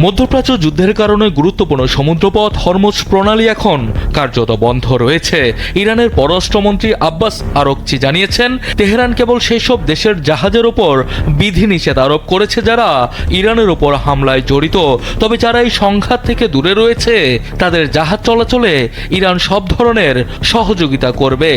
মধ্যপ্রাচ্য যুদ্ধের কারণে গুরুত্বপূর্ণ সমুদ্রপথ হরমুজ প্রণালী এখন কার্যত বন্ধ রয়েছে। ইরানের পররাষ্ট্রমন্ত্রী আব্বাস আরাকচি জানিয়েছেন, তেহরান কেবল সেই সব দেশের জাহাজের ওপর বিধিনিষেধ আরোপ করেছে যারা ইরানের ওপর হামলায় জড়িত। তবে যারা এই সংঘাত থেকে দূরে রয়েছে তাদের জাহাজ চলাচলে ইরান সব ধরনের সহযোগিতা করবে।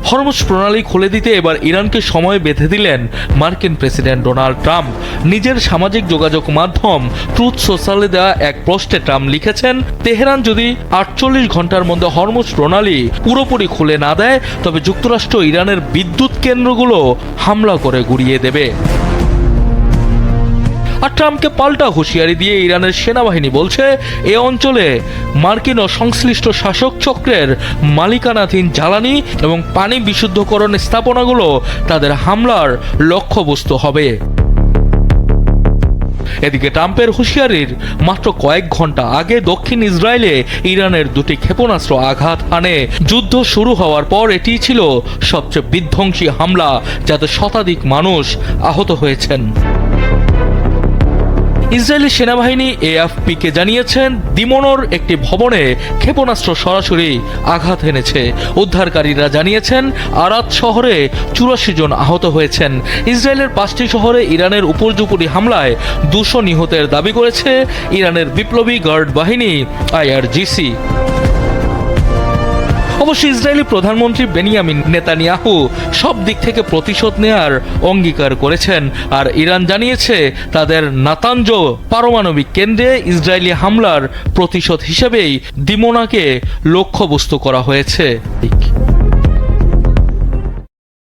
হরমুজ প্রণালী খুলে দিতে এবার ইরানকে সময় বেঁধে দিলেন মার্কিন প্রেসিডেন্ট ডোনাল্ড ট্রাম্প। নিজের সামাজিক যোগাযোগ মাধ্যম ট্রুথ সোশ্যালে দেওয়া এক পোস্টে ট্রাম্প লিখেছেন, তেহরান যদি 48 ঘন্টার মধ্যে হরমুজ প্রণালী পুরোপুরি খুলে না দেয় তবে যুক্তরাষ্ট্র ইরানের বিদ্যুৎ কেন্দ্রগুলো হামলা করে গুড়িয়ে দেবে। আর ট্রাম্পকে পাল্টা হুঁশিয়ারি দিয়ে ইরানের সেনাবাহিনী বলছে, এ অঞ্চলে মার্কিন ও সংশ্লিষ্ট শাসক চক্রের মালিকানাধীন জ্বালানি এবং পানি বিশুদ্ধকরণ স্থাপনাগুলো তাদের হামলার লক্ষ্যবস্তু হবে। এদিকে ট্রাম্পের হুঁশিয়ারির মাত্র কয়েক ঘন্টা আগে দক্ষিণ ইসরায়েলে ইরানের দুটি ক্ষেপণাস্ত্র আঘাত হানে। যুদ্ধ শুরু হওয়ার পর এটি ছিল সবচেয়ে বিধ্বংসী হামলা, যাতে শতাধিক মানুষ আহত হয়েছেন। ইসরায়েলি সেনাবাহিনী এএফপিকে জানিয়েছেন, দিমোনোর একটি ভবনে ক্ষেপণাস্ত্র সরাসরি আঘাত এনেছে। উদ্ধারকারীরা জানিয়েছেন, আরাত শহরে 84 জন আহত হয়েছেন। ইসরায়েলের 5টি শহরে ইরানের উপর্যুপরি হামলায় 200 নিহতের দাবি করেছে ইরানের বিপ্লবী গার্ড বাহিনী IRGC। অবশ্য ইসরায়েলি প্রধানমন্ত্রী বেনিয়ামিন নেতানিয়াহু সব দিক থেকে প্রতিশোধ নেয়ার অঙ্গীকার করেছেন। আর ইরান জানিয়েছে, তাদের নাতানজ পারমাণবিক কেন্দ্রে ইসরায়েলি হামলার প্রতিশোধ হিসেবেই দিমোনাকে লক্ষ্যবস্তু করা হয়েছে।